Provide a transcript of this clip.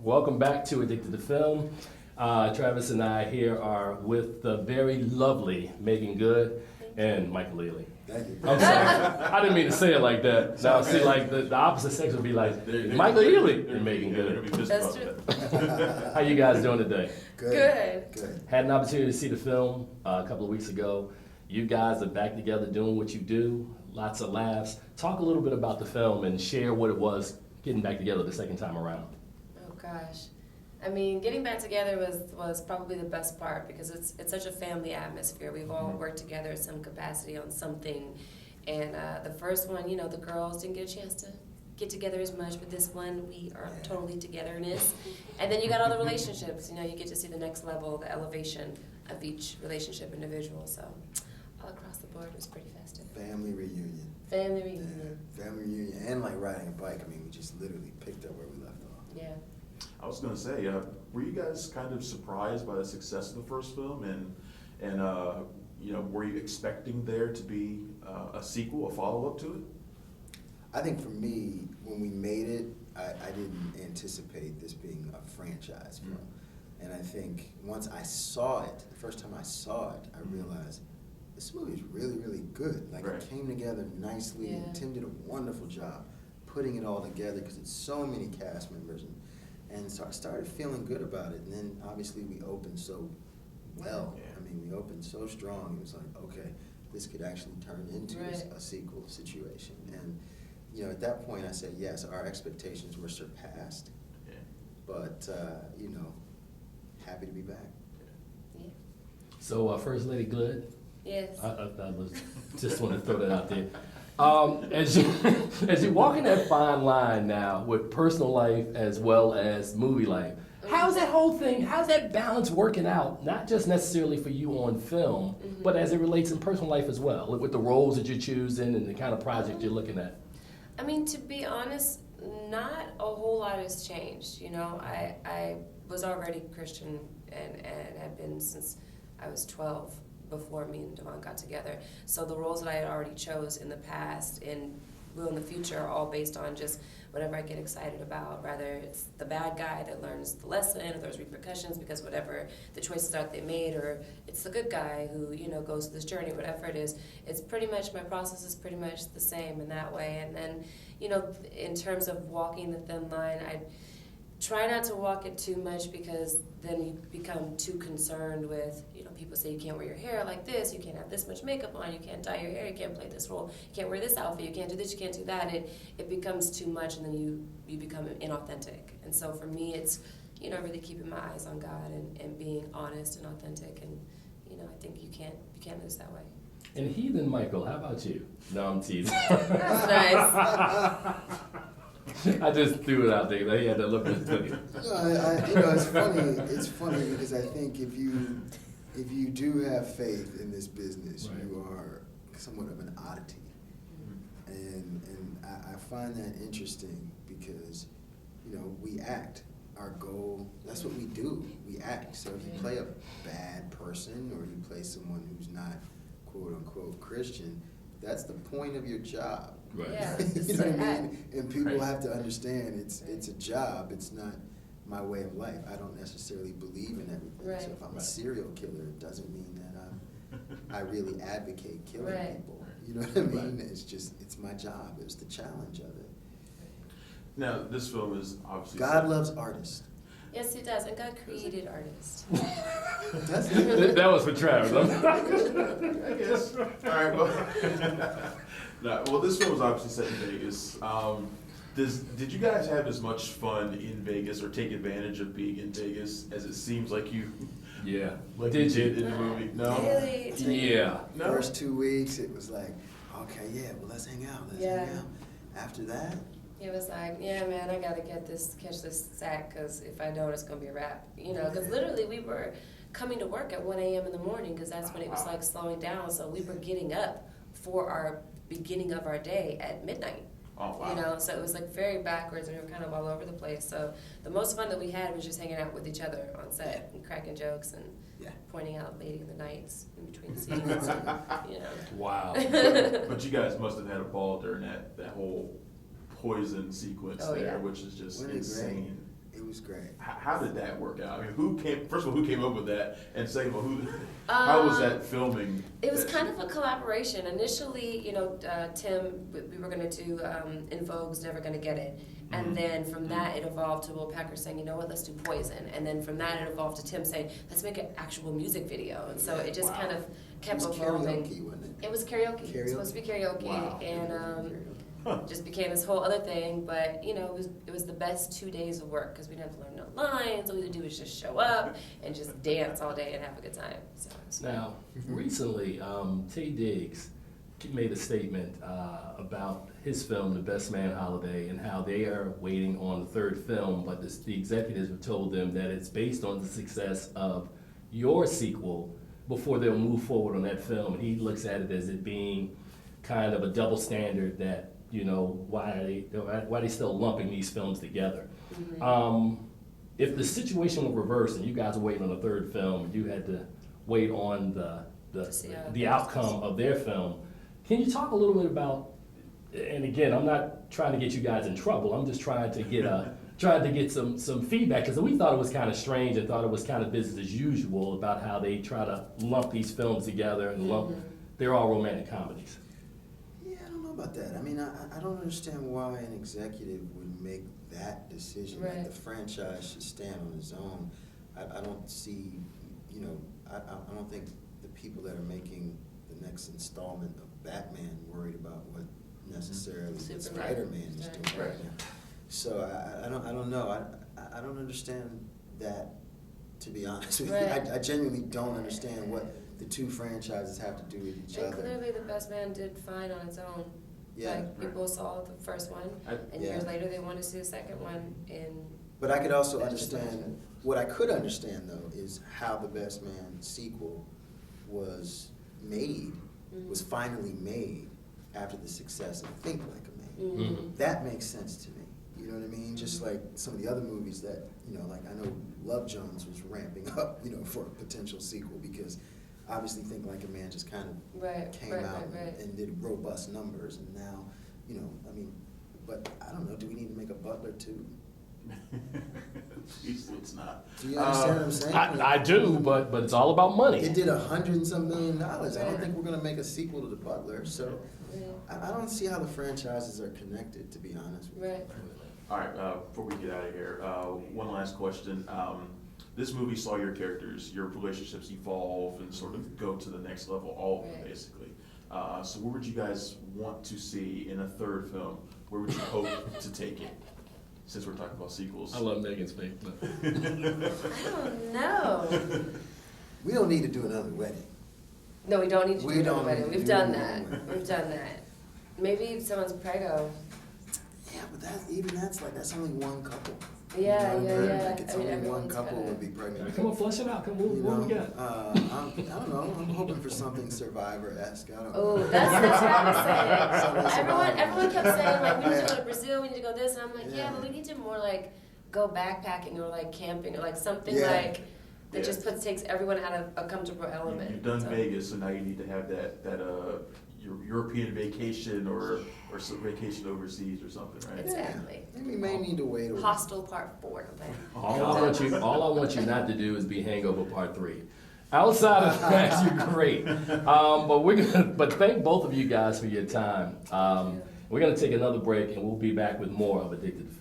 Welcome back to Addicted to Film. Travis and I here are with the very lovely Meagan Good and Michael Ealy. Thank you. I'm sorry, I didn't mean to say it like that. Now, see, like the opposite sex would be like Michael Ealy and Meagan Good. That's true. How you guys doing today? Good. Had an opportunity to see the film a couple of weeks ago. You guys are back together doing what you do. Lots of laughs. Talk a little bit about the film and share what it was getting back together the second time around. Oh gosh. I mean, getting back together was probably the best part because it's such a family atmosphere. We've all worked together in some capacity on something. And the first one, you know, the girls didn't get a chance to get together as much, but this one, we are totally togetherness. And then you got all the relationships. You know, you get to see the next level, the elevation of each relationship individual. So all across the board, it was pretty festive. Family reunion. Family reunion. Yeah, family reunion, and like riding a bike. I mean, we just literally picked up where we left off. Yeah. I was going to say, were you guys kind of surprised by the success of the first film, and you know, were you expecting there to be a sequel, a follow-up to it? I think for me, when we made it, I didn't anticipate this being a franchise film. And I think once I saw it, the first time I saw it, I realized this movie is really, really good. Like Right. it came together nicely, and Tim did a wonderful job putting it all together because it's so many cast members. And so I started feeling good about it. And then obviously we opened so well. Yeah. I mean, we opened so strong. It was like, okay, this could actually turn into a sequel situation. And, you know, at that point I said, yes, our expectations were surpassed. Yeah. But, you know, happy to be back. Yeah. So, First Lady Good, Yes. I just want to throw that out there. As you walk in that fine line now with personal life as well as movie life, how's that whole thing, how's that balance working out? Not just necessarily for you on film, but as it relates in personal life as well, with the roles that you're choosing and the kind of project you're looking at. I mean, to be honest, not a whole lot has changed. You know, I was already Christian and had been since I was 12. Before me and Devon got together. So the roles that I had already chose in the past and will in the future are all based on just whatever I get excited about, rather it's the bad guy that learns the lesson or there's repercussions because whatever the choices are that they made, or it's the good guy who, you know, goes through this journey, whatever it is. It's pretty much, my process is pretty much the same in that way. And then, you know, in terms of walking the thin line, I try not to walk it too much because then you become too concerned with, you know, people say you can't wear your hair like this, you can't have this much makeup on, you can't dye your hair, you can't play this role, you can't wear this outfit, you can't do this, you can't do that. It becomes too much and then you become inauthentic. And so for me, it's, you know, really keeping my eyes on God and being honest and authentic. And, you know, I think you can't lose that way. And Heathen Michael, how about you? No, I'm teasing. That's nice. I just threw it out there. He had that look at his face. No, you know, it's funny. It's funny because I think if you do have faith in this business, Right. you are somewhat of an oddity, and I find that interesting because, you know, we act. Our goal, that's what we do. We act. So if you play a bad person or you play someone who's not quote unquote Christian, that's the point of your job. Right. Yeah. You know what I mean? And people Right. have to understand it's a job. It's not my way of life. I don't necessarily believe in everything. Right. So if I'm a Right. serial killer, it doesn't mean that I really advocate killing Right. people. You know what I mean? Right. It's my job. It's the challenge of it. Now, this film is obviously God loves artists. Yes, it does. And God created artists. That's it. That was for Travis. I guess. All right, well, no, well, this film was obviously set in Vegas. Did you guys have as much fun in Vegas or take advantage of being in Vegas as it seems like you Yeah. did in the movie? No. Really? Yeah. No. First 2 weeks, it was like, okay, yeah, well, let's hang out. Let's hang out. After that, It was like, yeah, man, I gotta catch this sack, because if I don't, it's gonna be a wrap. You know, because literally we were coming to work at 1 a.m. in the morning, because that's when it was like slowing down. So we were getting up for our beginning of our day at midnight. Oh, wow. You know, so it was like very backwards, and we were kind of all over the place. So the most fun that we had was just hanging out with each other on set and cracking jokes and pointing out Lady of the Nights in between scenes. And, you know. Wow. But you guys must have had a ball during that whole poison sequence Oh, there, yeah. which is just Wasn't it great? insane. It was great. How did that work out? I mean, first of all, who came up with that? And second of all, how was that filming? It was kind of a collaboration. Initially, Tim, we were going to do In Vogue's Never Gonna Get It. And then from that, it evolved to Will Packer saying, you know what, let's do Poison. And then from that, it evolved to Tim saying, let's make an actual music video. And so it just kind of kept evolving. Karaoke, wasn't it? It was karaoke. It was supposed to be karaoke. Wow. And just became this whole other thing. But, it was the best 2 days of work because we didn't have to learn no lines. All we had to do was just show up and just dance all day and have a good time. So Now, recently, Taye Diggs made a statement about his film, The Best Man Holiday, and how they are waiting on the third film, but the executives have told them that it's based on the success of your sequel before they'll move forward on that film. And he looks at it as it being kind of a double standard that, why are they still lumping these films together? If the situation were reversed and you guys were waiting on the third film, and you had to wait on the outcome of their film, can you talk a little bit about, and again, I'm not trying to get you guys in trouble, I'm just trying to get some feedback, because we thought it was kind of strange and thought it was kind of business as usual about how they try to lump these films together and they're all romantic comedies. Yeah, I don't know about that. I mean, I don't understand why an executive would make that decision, that the franchise should stand on its own. I don't see, I don't think the people that are making the next installment of Batman worried about what necessarily Spider-Man is doing right now. So I don't know. I don't understand that, to be honest with you. I genuinely don't understand what the two franchises have to do with each other. Clearly, The Best Man did fine on its own. Yeah. Like, people saw the first one, and years later they wanted to see the second one in... But I could also understand, what I could understand though, is how The Best Man sequel was made, was finally made after the success of Think Like a Man. That makes sense to me. You know what I mean? Just like some of the other movies that, like I know Love Jones was ramping up, for a potential sequel, because obviously Think Like a Man just kind of came out and did robust numbers, and now, but I don't know, do we need to make a Butler too? It's not. Do you understand what I'm saying? I do, but it's all about money. It did $100 and some million. I don't think we're gonna make a sequel to The Butler, so I don't see how the franchises are connected, to be honest with you. All right, before we get out of here, one last question. This movie saw your characters, your relationships evolve and sort of go to the next level, all of them basically. So where would you guys want to see in a third film? Where would you hope to take it? Since we're talking about sequels. I love Meagan's face. I don't know. We don't need to do another wedding. No, we don't need to do another wedding. We've done another that. wedding. We've done that. Maybe someone's prego. Yeah, but that's only one couple. Yeah. Like it's I mean, only one everyone's couple gotta- would be pregnant. Come on, flush it out. Come on, what we got? I don't know. I'm hoping for something Survivor-esque. I don't know. Oh, that's what I was Something saying. Survivor. Everyone kept saying, like, we need to go to Brazil, we need to go this, and I'm like, yeah, but we need to more, like, go backpacking or, like, camping or, like, something, like, that just takes everyone out of a comfortable element. You've done Vegas, so now you need to have that your European vacation or some vacation overseas or something, right? Exactly. Yeah. We may need to wait a while. Hostel Part 4. All I want you not to do is be Hangover Part 3. Outside of that, you're great. But thank both of you guys for your time. We're gonna take another break, and we'll be back with more of Addicted to Film.